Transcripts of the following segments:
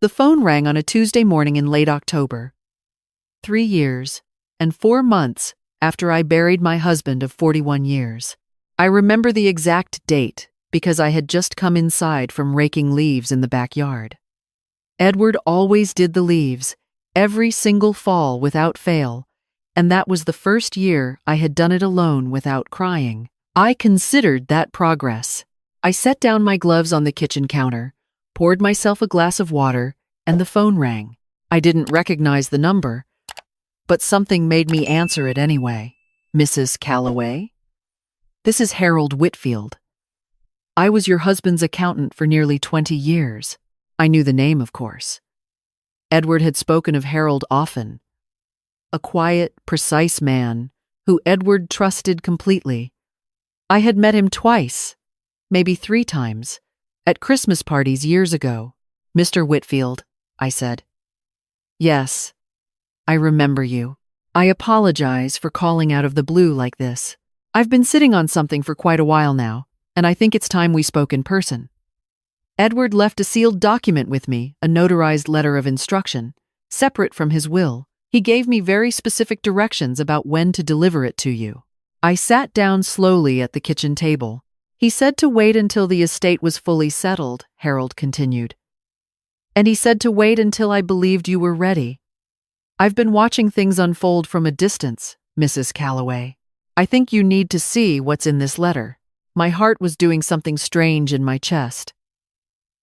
The phone rang on a Tuesday morning in late October. 3 years and 4 months after I buried my husband of 41 years. I remember the exact date because I had just come inside from raking leaves in the backyard. Edward always did the leaves, every single fall without fail, and that was the first year I had done it alone without crying. I considered that progress. I set down my gloves on the kitchen counter, poured myself a glass of water, and the phone rang. I didn't recognize the number, but something made me answer it anyway. Mrs. Calloway? This is Harold Whitfield. I was your husband's accountant for nearly 20 years. I knew the name, of course. Edward had spoken of Harold often. A quiet, precise man who Edward trusted completely. I had met him twice, maybe 3 times, at Christmas parties years ago. Mr. Whitfield, I said. Yes, I remember you. I apologize for calling out of the blue like this. I've been sitting on something for quite a while now, and I think it's time we spoke in person. Edward left a sealed document with me, a notarized letter of instruction, separate from his will. He gave me very specific directions about when to deliver it to you. I sat down slowly at the kitchen table. He said to wait until the estate was fully settled, Harold continued. And he said to wait until I believed you were ready. I've been watching things unfold from a distance, Mrs. Calloway. I think you need to see what's in this letter. My heart was doing something strange in my chest.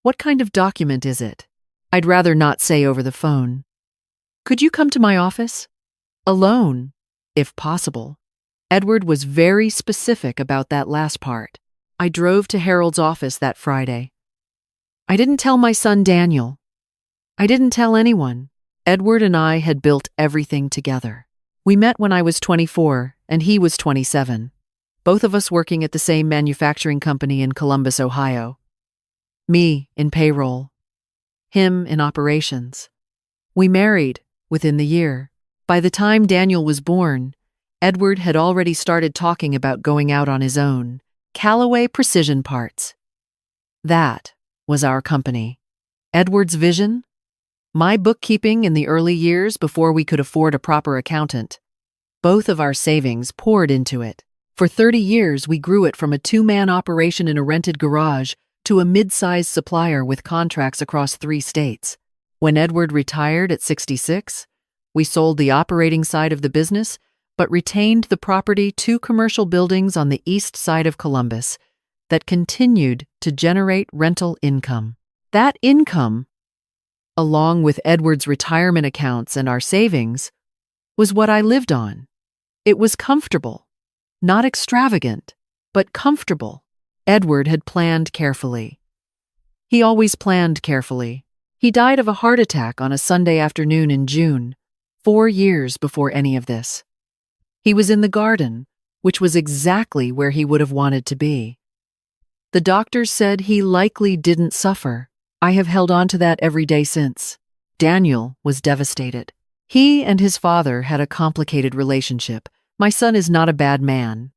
What kind of document is it? I'd rather not say over the phone. Could you come to my office? Alone, if possible. Edward was very specific about that last part. I drove to Harold's office that Friday. I didn't tell my son Daniel. I didn't tell anyone. Edward and I had built everything together. We met when I was 24 and he was 27. Both of us working at the same manufacturing company in Columbus, Ohio. Me in payroll. Him in operations. We married within the year. By the time Daniel was born, Edward had already started talking about going out on his own. Calloway Precision Parts. That was our company. Edward's vision? My bookkeeping in the early years before we could afford a proper accountant. Both of our savings poured into it. For 30 years, we grew it from a 2-man operation in a rented garage to a mid-sized supplier with contracts across 3 states. When Edward retired at 66, we sold the operating side of the business, but retained the property 2 commercial buildings on the east side of Columbus that continued to generate rental income. That income, along with Edward's retirement accounts and our savings, was what I lived on. It was comfortable, not extravagant, but comfortable. Edward had planned carefully. He always planned carefully. He died of a heart attack on a Sunday afternoon in June, 4 years before any of this. He was in the garden, which was exactly where he would have wanted to be. The doctors said he likely didn't suffer. I have held on to that every day since. Daniel was devastated. He and his father had a complicated relationship. My son is not a bad man.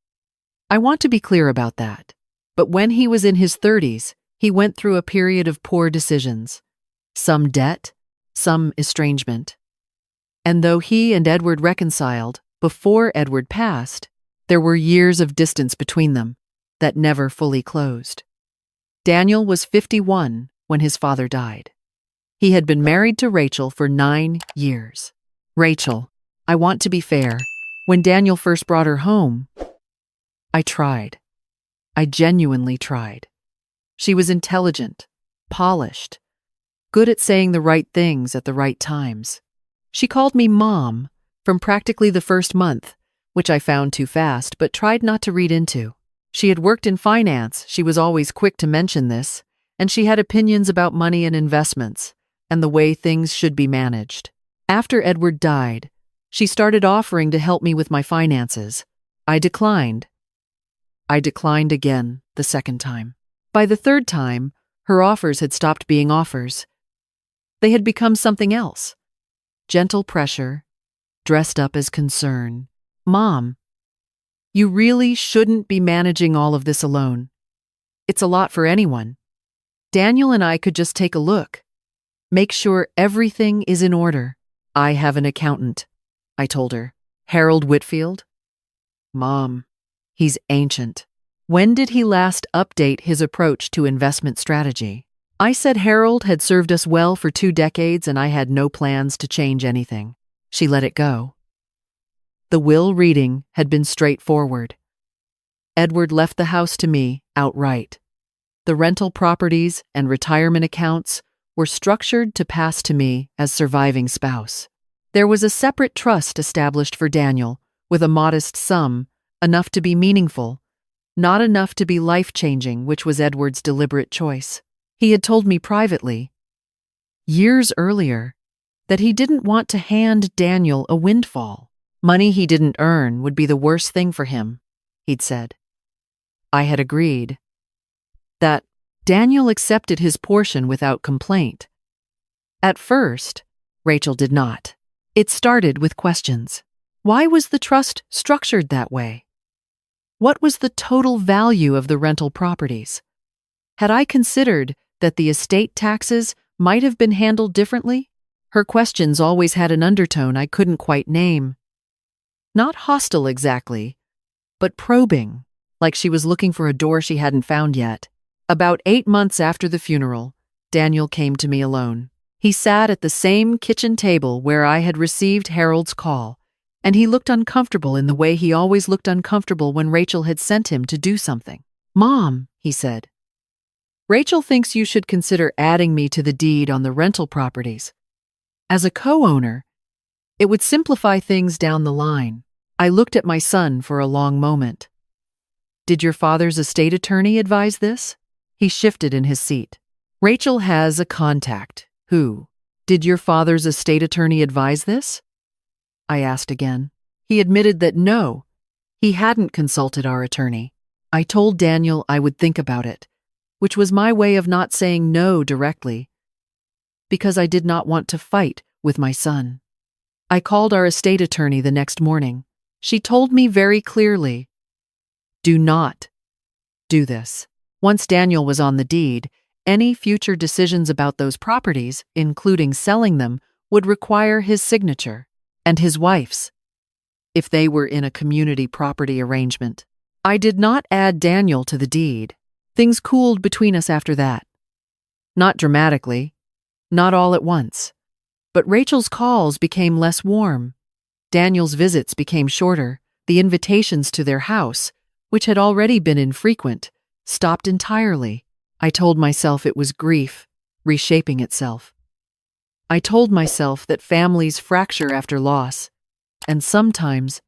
I want to be clear about that. But when he was in his 30s, he went through a period of poor decisions. Some debt, some estrangement. And though he and Edward reconciled before Edward passed, there were years of distance between them that never fully closed. Daniel was 51 when his father died. He had been married to Rachel for 9 years. Rachel, I want to be fair. When Daniel first brought her home, I tried. I genuinely tried. She was intelligent, polished, good at saying the right things at the right times. She called me Mom from practically the first month, which I found too fast but tried not to read into. She had worked in finance, she was always quick to mention this, and she had opinions about money and investments and the way things should be managed. After Edward died, she started offering to help me with my finances. I declined. I declined again the second time. By the third time, her offers had stopped being offers. They had become something else. Gentle pressure, dressed up as concern. Mom, you really shouldn't be managing all of this alone. It's a lot for anyone. Daniel and I could just take a look. Make sure everything is in order. I have an accountant, I told her. Harold Whitfield? Mom, he's ancient. When did he last update his approach to investment strategy? I said Harold had served us well for 2 decades and I had no plans to change anything. She let it go. The will reading had been straightforward. Edward left the house to me outright. The rental properties and retirement accounts were structured to pass to me as surviving spouse. There was a separate trust established for Daniel, with a modest sum, enough to be meaningful, not enough to be life-changing, which was Edward's deliberate choice. He had told me privately, years earlier, that he didn't want to hand Daniel a windfall. Money he didn't earn would be the worst thing for him, he'd said. I had agreed. That Daniel accepted his portion without complaint. At first, Rachel did not. It started with questions. Why was the trust structured that way? What was the total value of the rental properties? Had I considered that the estate taxes might have been handled differently? Her questions always had an undertone I couldn't quite name. Not hostile exactly, but probing, like she was looking for a door she hadn't found yet. About 8 months after the funeral, Daniel came to me alone. He sat at the same kitchen table where I had received Harold's call, and he looked uncomfortable in the way he always looked uncomfortable when Rachel had sent him to do something. Mom, he said, Rachel thinks you should consider adding me to the deed on the rental properties. As a co-owner, it would simplify things down the line. I looked at my son for a long moment. Did your father's estate attorney advise this? He shifted in his seat. Rachel has a contact. Who? Did your father's estate attorney advise this? I asked again. He admitted that no, he hadn't consulted our attorney. I told Daniel I would think about it, which was my way of not saying no directly, because I did not want to fight with my son. I called our estate attorney the next morning. She told me very clearly, do not do this. Once Daniel was on the deed, any future decisions about those properties, including selling them, would require his signature and his wife's, if they were in a community property arrangement. I did not add Daniel to the deed. Things cooled between us after that. Not dramatically, not all at once, but Rachel's calls became less warm. Daniel's visits became shorter. The invitations to their house, which had already been infrequent, stopped entirely. I told myself it was grief, reshaping itself. I told myself that families fracture after loss, and sometimes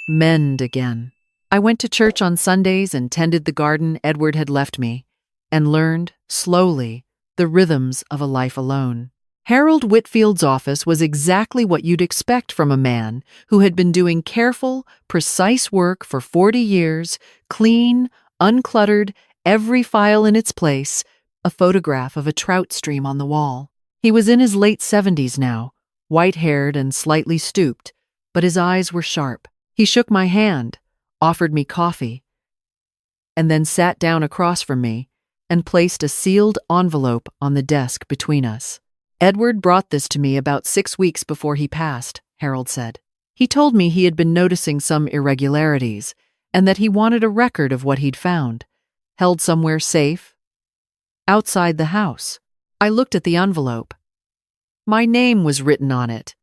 mend again. I went to church on Sundays and tended the garden Edward had left me, and learned, slowly, the rhythms of a life alone. Harold Whitfield's office was exactly what you'd expect from a man who had been doing careful, precise work for 40 years, clean, uncluttered, every file in its place, a photograph of a trout stream on the wall. He was in his late 70s now, white-haired and slightly stooped, but his eyes were sharp. He shook my hand, offered me coffee, and then sat down across from me and placed a sealed envelope on the desk between us. Edward brought this to me about 6 weeks before he passed, Harold said. He told me he had been noticing some irregularities and that he wanted a record of what he'd found, held somewhere safe, outside the house. I looked at the envelope. My name was written on it,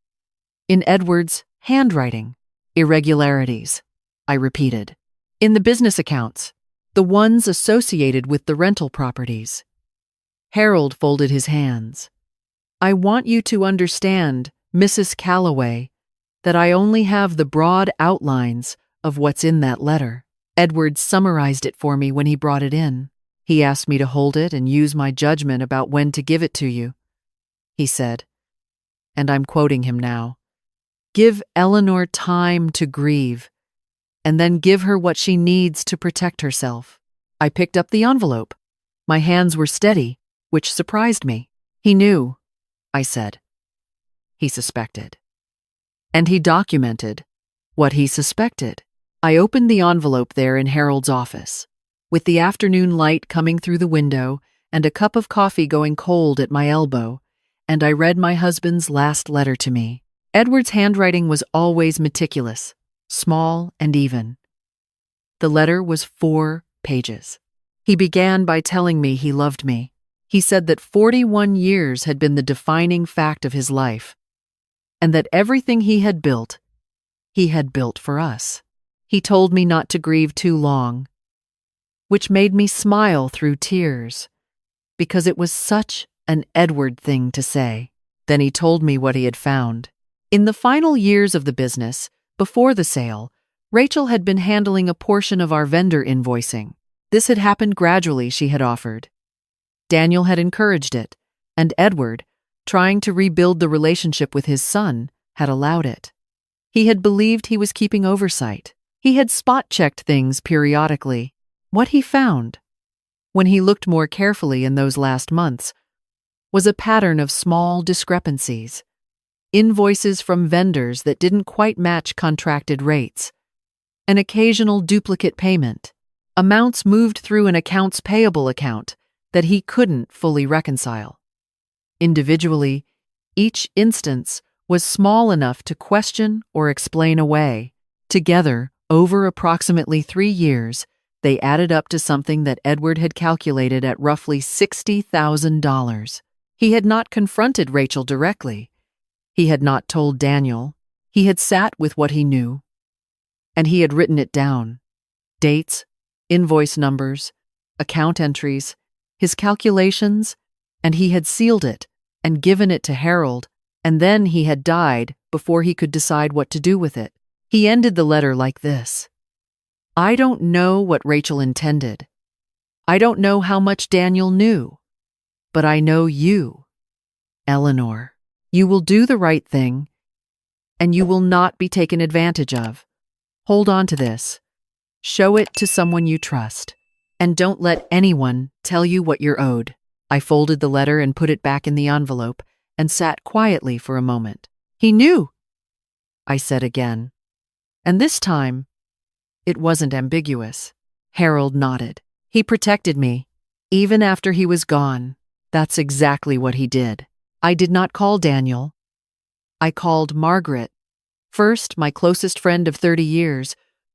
in Edward's handwriting. Irregularities, I repeated. In the business accounts, the ones associated with the rental properties. Harold folded his hands. I want you to understand, Mrs. Calloway, that I only have the broad outlines of what's in that letter. Edward summarized it for me when he brought it in. He asked me to hold it and use my judgment about when to give it to you. He said, and I'm quoting him now, give Eleanor time to grieve, and then give her what she needs to protect herself. I picked up the envelope. My hands were steady, which surprised me. He knew, I said. He suspected. And he documented what he suspected. I opened the envelope there in Harold's office. With the afternoon light coming through the window and a cup of coffee going cold at my elbow, and I read my husband's last letter to me. Edward's handwriting was always meticulous, small and even. The letter was 4 pages. He began by telling me he loved me. He said that 41 years had been the defining fact of his life, and that everything he had built for us. He told me not to grieve too long, which made me smile through tears, because it was such an Edward thing to say. Then he told me what he had found. In the final years of the business, before the sale, Rachel had been handling a portion of our vendor invoicing. This had happened gradually, she had offered. Daniel had encouraged it, and Edward, trying to rebuild the relationship with his son, had allowed it. He had believed he was keeping oversight. He had spot-checked things periodically. What he found, when he looked more carefully in those last months, was a pattern of small discrepancies. Invoices from vendors that didn't quite match contracted rates. An occasional duplicate payment. Amounts moved through an accounts payable account that he couldn't fully reconcile. Individually, each instance was small enough to question or explain away. Together, over approximately 3 years, they added up to something that Edward had calculated at roughly $60,000. He had not confronted Rachel directly. He had not told Daniel. He had sat with what he knew, and he had written it down. Dates, invoice numbers, account entries, his calculations, and he had sealed it and given it to Harold, and then he had died before he could decide what to do with it. He ended the letter like this: I don't know what Rachel intended. I don't know how much Daniel knew, but I know you, Eleanor. You will do the right thing, and you will not be taken advantage of. Hold on to this. Show it to someone you trust, and don't let anyone tell you what you're owed. I folded the letter and put it back in the envelope and sat quietly for a moment. He knew, I said again. And this time, it wasn't ambiguous. Harold nodded. He protected me, even after he was gone. That's exactly what he did. I did not call Daniel. I called Margaret. First, my closest friend of 30 years,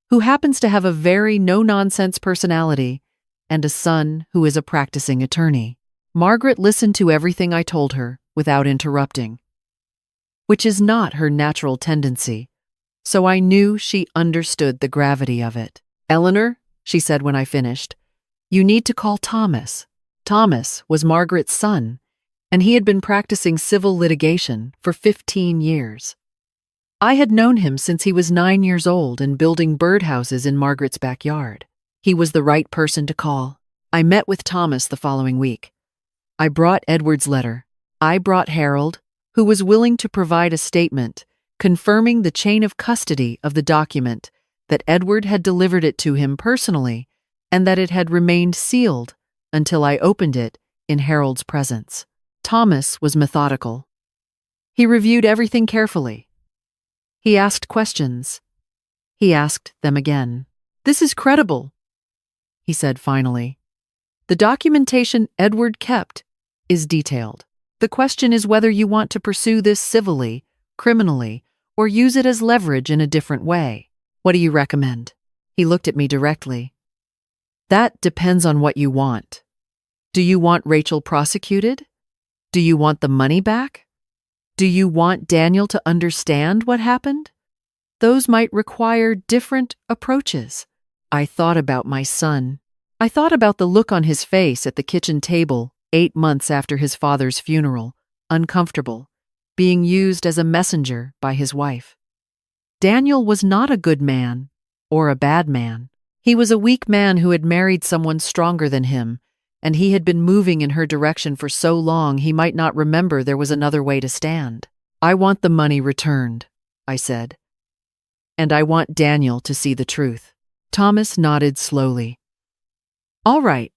who happens to have a very no-nonsense personality, and a son who is a practicing attorney. Margaret listened to everything I told her without interrupting, which is not her natural tendency, so I knew she understood the gravity of it. Eleanor, she said when I finished, you need to call Thomas. Thomas was Margaret's son, and he had been practicing civil litigation for 15 years. I had known him since he was 9 years old and building birdhouses in Margaret's backyard. He was the right person to call. I met with Thomas the following week. I brought Edward's letter. I brought Harold, who was willing to provide a statement confirming the chain of custody of the document, that Edward had delivered it to him personally and that it had remained sealed until I opened it in Harold's presence. Thomas was methodical. He reviewed everything carefully. He asked questions. He asked them again. This is credible, he said finally. The documentation Edward kept is detailed. The question is whether you want to pursue this civilly, criminally, or use it as leverage in a different way. What do you recommend? He looked at me directly. That depends on what you want. Do you want Rachel prosecuted? Do you want the money back? Do you want Daniel to understand what happened? Those might require different approaches. I thought about my son. I thought about the look on his face at the kitchen table 8 months after his father's funeral, uncomfortable, being used as a messenger by his wife. Daniel was not a good man or a bad man. He was a weak man who had married someone stronger than him, and he had been moving in her direction for so long he might not remember there was another way to stand. I want the money returned, I said. And I want Daniel to see the truth. Thomas nodded slowly. All right,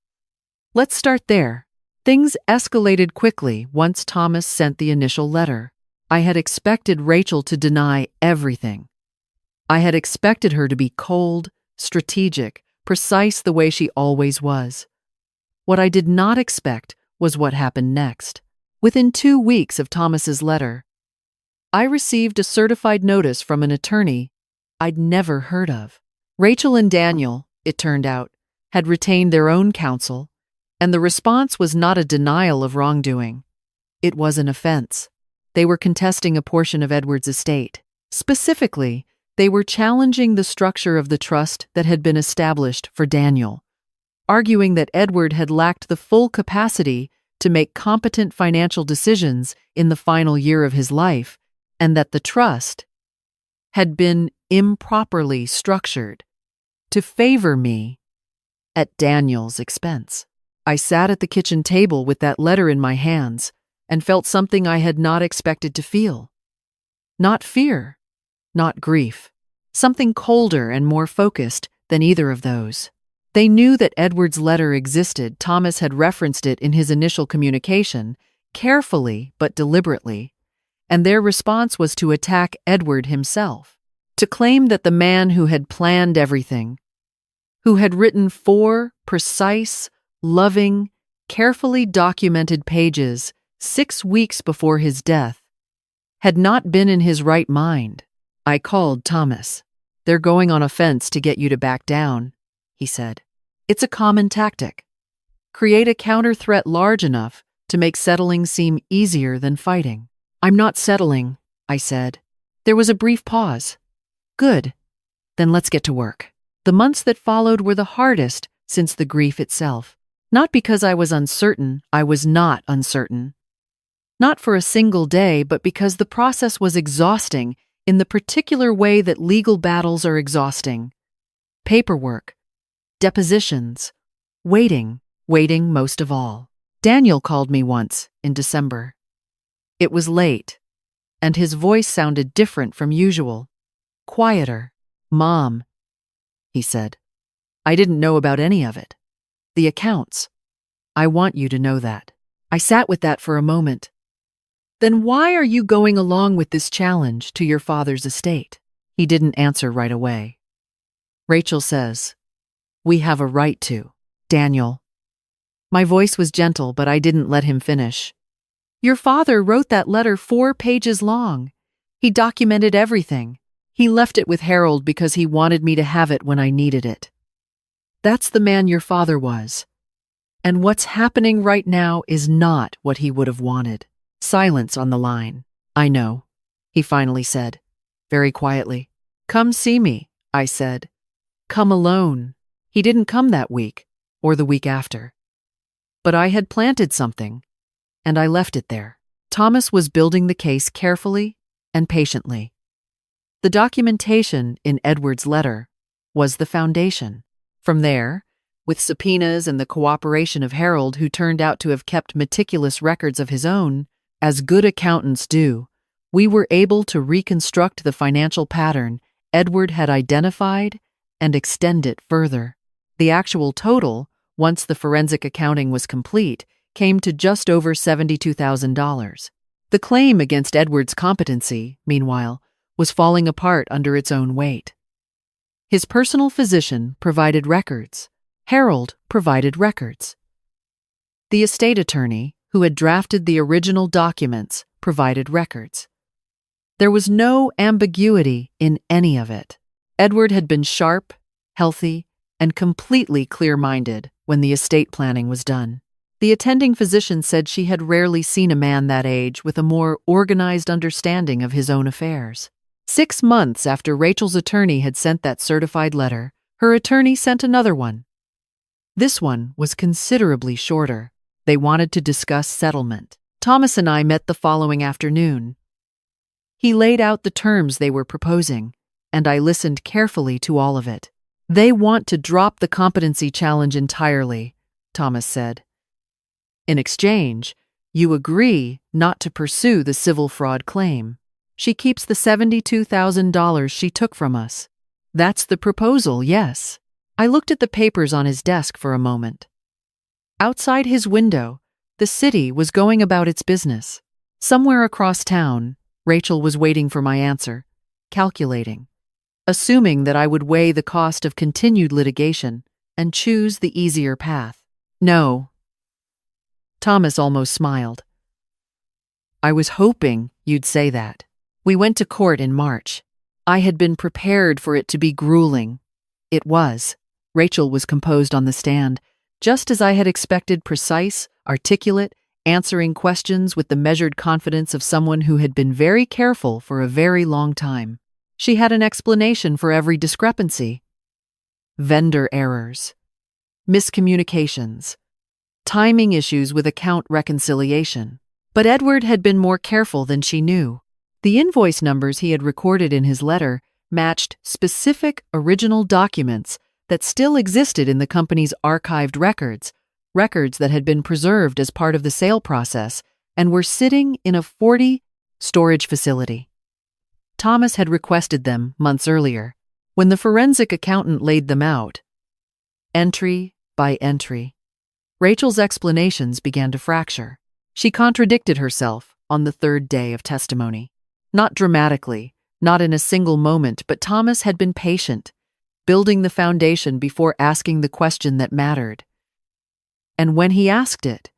let's start there. Things escalated quickly once Thomas sent the initial letter. I had expected Rachel to deny everything. I had expected her to be cold, strategic, precise the way she always was. What I did not expect was what happened next. Within 2 weeks of Thomas's letter, I received a certified notice from an attorney I'd never heard of. Rachel and Daniel, it turned out, had retained their own counsel, and the response was not a denial of wrongdoing. It was an offense. They were contesting a portion of Edward's estate. Specifically, they were challenging the structure of the trust that had been established for Daniel, arguing that Edward had lacked the full capacity to make competent financial decisions in the final year of his life, and that the trust had been improperly structured to favor me at Daniel's expense. I sat at the kitchen table with that letter in my hands and felt something I had not expected to feel. Not fear, not grief, something colder and more focused than either of those. They knew that Edward's letter existed. Thomas had referenced it in his initial communication, carefully but deliberately, and their response was to attack Edward himself, to claim that the man who had planned everything, who had written 4 precise, loving, carefully documented pages 6 weeks before his death, had not been in his right mind. I called Thomas. "They're going on offense to get you to back down," he said. "It's a common tactic. Create a counter-threat large enough to make settling seem easier than fighting." "I'm not settling," I said. There was a brief pause. "Good. Then let's get to work." The months that followed were the hardest since the grief itself. Not because I was uncertain, I was not uncertain. Not for a single day, but because the process was exhausting in the particular way that legal battles are exhausting. Paperwork, depositions, waiting most of all. Daniel called me once in December. It was late, and his voice sounded different from usual. Quieter. "Mom," he said. "I didn't know about any of it. The accounts. I want you to know that." I sat with that for a moment. "Then why are you going along with this challenge to your father's estate?" He didn't answer right away. "Rachel says, we have a right to." "Daniel." My voice was gentle, but I didn't let him finish. "Your father wrote that letter 4 pages long. He documented everything. He left it with Harold because he wanted me to have it when I needed it. That's the man your father was. And what's happening right now is not what he would have wanted." Silence on the line. "I know," he finally said, very quietly. "Come see me," I said. "Come alone." He didn't come that week, or the week after. But I had planted something, and I left it there. Thomas was building the case carefully and patiently. The documentation in Edward's letter was the foundation. From there, with subpoenas and the cooperation of Harold, who turned out to have kept meticulous records of his own, as good accountants do, we were able to reconstruct the financial pattern Edward had identified and extend it further. The actual total, once the forensic accounting was complete, came to just over $72,000. The claim against Edward's competency, meanwhile, was falling apart under its own weight. His personal physician provided records. Harold provided records. The estate attorney, who had drafted the original documents, provided records. There was no ambiguity in any of it. Edward had been sharp, healthy, and completely clear-minded when the estate planning was done. The attending physician said she had rarely seen a man that age with a more organized understanding of his own affairs. 6 months after Rachel's attorney had sent that certified letter, her attorney sent another one. This one was considerably shorter. They wanted to discuss settlement. Thomas and I met the following afternoon. He laid out the terms they were proposing, and I listened carefully to all of it. "They want to drop the competency challenge entirely," Thomas said. "In exchange, you agree not to pursue the civil fraud claim. She keeps the $72,000 she took from us." "That's the proposal, yes." I looked at the papers on his desk for a moment. Outside his window, the city was going about its business. Somewhere across town, Rachel was waiting for my answer, calculating, assuming that I would weigh the cost of continued litigation and choose the easier path. "No." Thomas almost smiled. I was hoping you'd say that. We went to court in March. I had been prepared for it to be grueling. It was. Rachel was composed on the stand, just as I had expected, precise, articulate, answering questions with the measured confidence of someone who had been very careful for a very long time. She had an explanation for every discrepancy. Vendor errors, miscommunications, timing issues with account reconciliation. But Edward had been more careful than she knew. The invoice numbers he had recorded in his letter matched specific original documents that still existed in the company's archived records, records that had been preserved as part of the sale process and were sitting in a 40-storage facility. Thomas had requested them months earlier, when the forensic accountant laid them out, entry by entry. Rachel's explanations began to fracture. She contradicted herself on the third day of testimony. Not dramatically, not in a single moment, but Thomas had been patient, building the foundation before asking the question that mattered. And when he asked it,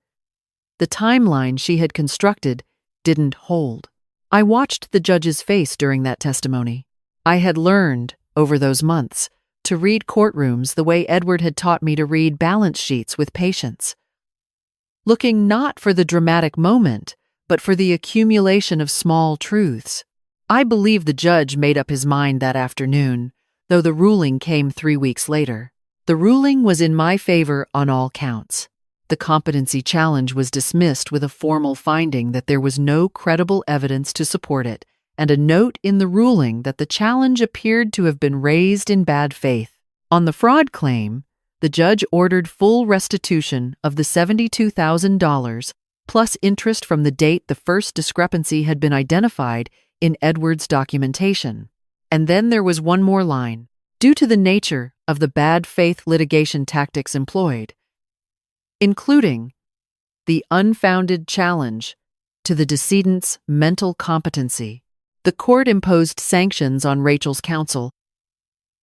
the timeline she had constructed didn't hold. I watched the judge's face during that testimony. I had learned, over those months, to read courtrooms the way Edward had taught me to read balance sheets with patience, looking not for the dramatic moment, but for the accumulation of small truths. I believe the judge made up his mind that afternoon, though the ruling came 3 weeks later. The ruling was in my favor on all counts. The competency challenge was dismissed with a formal finding that there was no credible evidence to support it, and a note in the ruling that the challenge appeared to have been raised in bad faith. On the fraud claim, the judge ordered full restitution of the $72,000 plus interest from the date the first discrepancy had been identified in Edward's documentation. And then there was one more line. Due to the nature of the bad faith litigation tactics employed, including the unfounded challenge to the decedent's mental competency, the court imposed sanctions on Rachel's counsel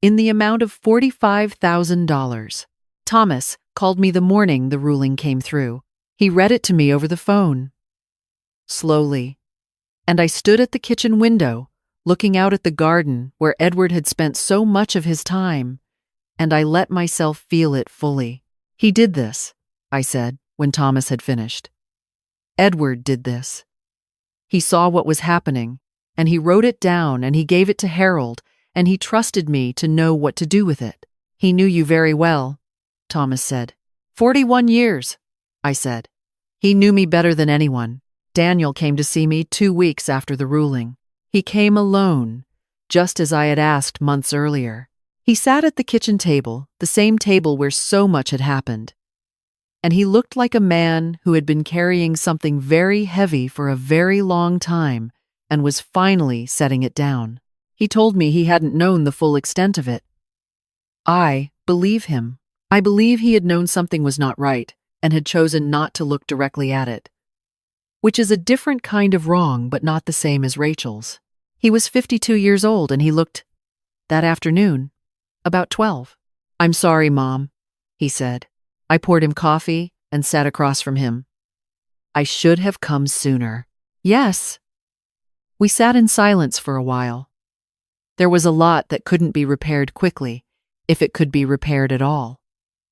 in the amount of $45,000. Thomas called me the morning the ruling came through. He read it to me over the phone, slowly, and I stood at the kitchen window, looking out at the garden where Edward had spent so much of his time, and I let myself feel it fully. He did this, I said, when Thomas had finished. Edward did this. He saw what was happening, and he wrote it down, and he gave it to Harold, and he trusted me to know what to do with it. He knew you very well, Thomas said. 41 years, I said. He knew me better than anyone. Daniel came to see me 2 weeks after the ruling. He came alone, just as I had asked months earlier. He sat at the kitchen table, the same table where so much had happened. And he looked like a man who had been carrying something very heavy for a very long time and was finally setting it down. He told me he hadn't known the full extent of it. I believe him. I believe he had known something was not right and had chosen not to look directly at it, which is a different kind of wrong but not the same as Rachel's. He was 52 years old and he looked, that afternoon, about 12. "I'm sorry, Mom," he said. I poured him coffee and sat across from him. "I should have come sooner." "Yes." We sat in silence for a while. There was a lot that couldn't be repaired quickly, if it could be repaired at all.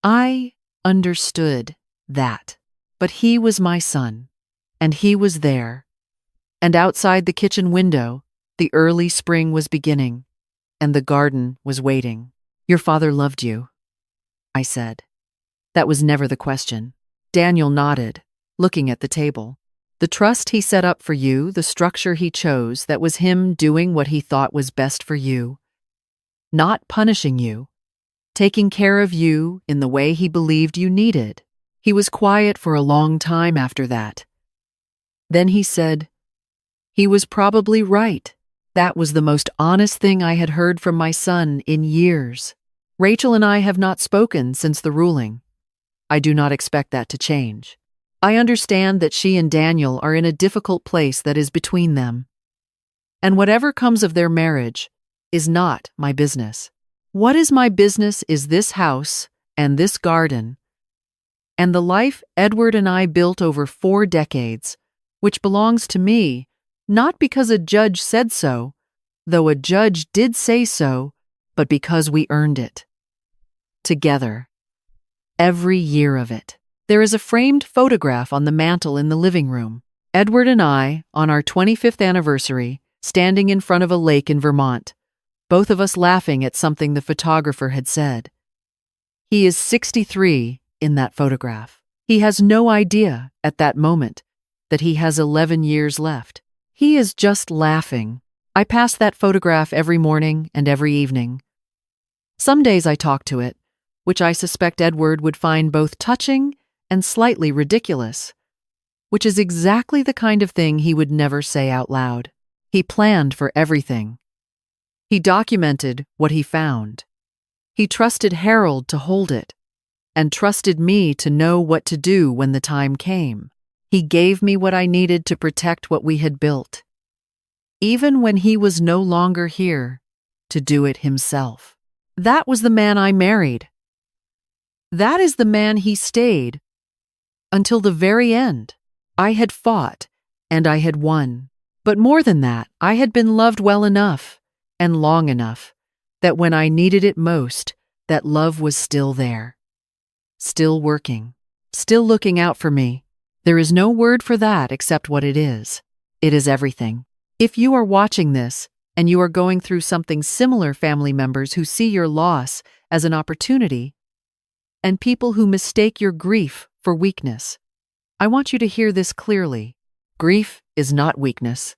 I understood that, but he was my son, and he was there. And outside the kitchen window, the early spring was beginning, and the garden was waiting. "Your father loved you," I said. That was never the question. Daniel nodded, looking at the table. The trust he set up for you, the structure he chose, that was him doing what he thought was best for you. Not punishing you, taking care of you in the way he believed you needed. He was quiet for a long time after that. Then he said, "He was probably right." That was the most honest thing I had heard from my son in years. Rachel and I have not spoken since the ruling. I do not expect that to change. I understand that she and Daniel are in a difficult place that is between them. And whatever comes of their marriage is not my business. What is my business is this house and this garden and the life Edward and I built over 4 decades which belongs to me, not because a judge said so, though a judge did say so, but because we earned it. Together. Every year of it. There is a framed photograph on the mantel in the living room. Edward and I, on our 25th anniversary, standing in front of a lake in Vermont, both of us laughing at something the photographer had said. He is 63 in that photograph. He has no idea, at that moment, that he has 11 years left. He is just laughing. I pass that photograph every morning and every evening. Some days I talk to it, which I suspect Edward would find both touching and slightly ridiculous, which is exactly the kind of thing he would never say out loud. He planned for everything. He documented what he found. He trusted Harold to hold it, and trusted me to know what to do when the time came. He gave me what I needed to protect what we had built, even when he was no longer here to do it himself. That was the man I married. That is the man he stayed until the very end. I had fought, and I had won. But more than that, I had been loved well enough and long enough that when I needed it most, that love was still there, still working, still looking out for me. There is no word for that except what it is. It is everything. If you are watching this and you are going through something similar, family members who see your loss as an opportunity, and people who mistake your grief for weakness, I want you to hear this clearly. Grief is not weakness.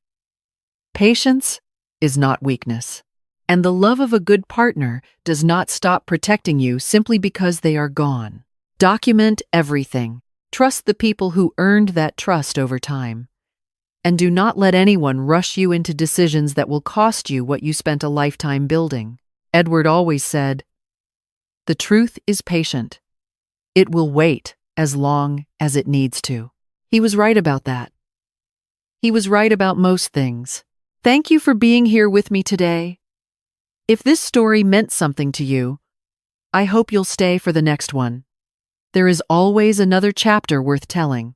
Patience is not weakness. And the love of a good partner does not stop protecting you simply because they are gone. Document everything. Trust the people who earned that trust over time. And do not let anyone rush you into decisions that will cost you what you spent a lifetime building. Edward always said, "The truth is patient. It will wait as long as it needs to." He was right about that. He was right about most things. Thank you for being here with me today. If this story meant something to you, I hope you'll stay for the next one. There is always another chapter worth telling.